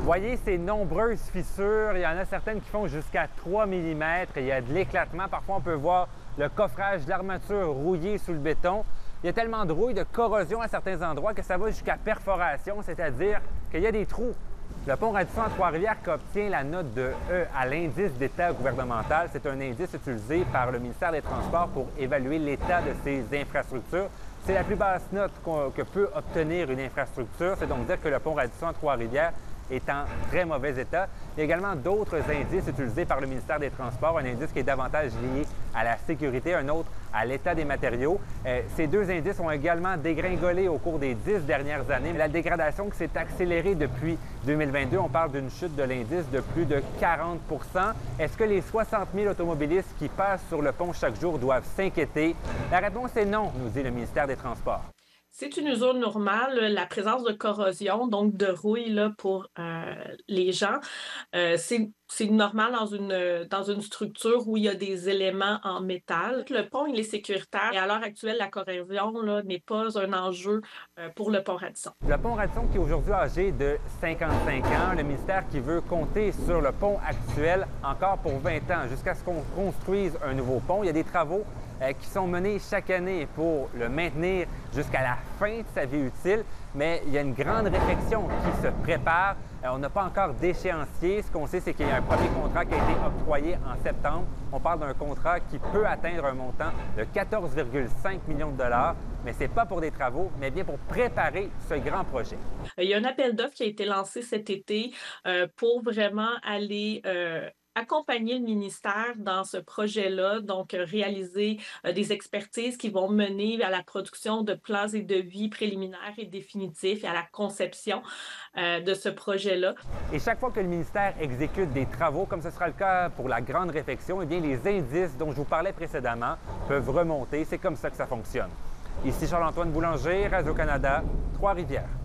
Voyez ces nombreuses fissures. Il y en a certaines qui font jusqu'à 3 mm. Il y a de l'éclatement. Parfois, on peut voir le coffrage de l'armature rouillé sous le béton. Il y a tellement de rouille, de corrosion à certains endroits que ça va jusqu'à perforation, c'est-à-dire qu'il y a des trous. Le pont Radisson à Trois-Rivières qui obtient la note de E à l'indice d'état gouvernemental, c'est un indice utilisé par le ministère des Transports pour évaluer l'état de ses infrastructures. C'est la plus basse note que peut obtenir une infrastructure. C'est donc dire que le pont Radisson à Trois-Rivières est en très mauvais état. Il y a également d'autres indices utilisés par le ministère des Transports, un indice qui est davantage lié à la sécurité, un autre à l'état des matériaux. Ces deux indices ont également dégringolé au cours des 10 dernières années. La dégradation qui s'est accélérée depuis 2022, on parle d'une chute de l'indice de plus de 40 %. Est-ce que les 60 000 automobilistes qui passent sur le pont chaque jour doivent s'inquiéter? La réponse est non, nous dit le ministère des Transports. C'est une usure normale, la présence de corrosion, donc de rouille là, pour les gens. C'est normal dans une structure où il y a des éléments en métal. Le pont, il est sécuritaire et à l'heure actuelle, la corrosion là, n'est pas un enjeu pour le pont Radisson. Le pont Radisson qui est aujourd'hui âgé de 55 ans, le ministère qui veut compter sur le pont actuel encore pour 20 ans, jusqu'à ce qu'on construise un nouveau pont. Il y a des travaux qui sont menés chaque année pour le maintenir jusqu'à la fin de sa vie utile, mais il y a une grande réflexion qui se prépare. On n'a pas encore d'échéancier. Ce qu'on sait, c'est qu'il y a un premier contrat qui a été octroyé en septembre. On parle d'un contrat qui peut atteindre un montant de 14,5 millions de dollars, mais ce n'est pas pour des travaux, mais bien pour préparer ce grand projet. Il y a un appel d'offres qui a été lancé cet été pour vraiment aller accompagner le ministère dans ce projet-là, donc réaliser des expertises qui vont mener à la production de plans et devis préliminaires et définitifs et à la conception de ce projet-là. Et chaque fois que le ministère exécute des travaux, comme ce sera le cas pour la grande réfection, eh bien, les indices dont je vous parlais précédemment peuvent remonter. C'est comme ça que ça fonctionne. Ici Charles-Antoine Boulanger, Radio-Canada, Trois-Rivières.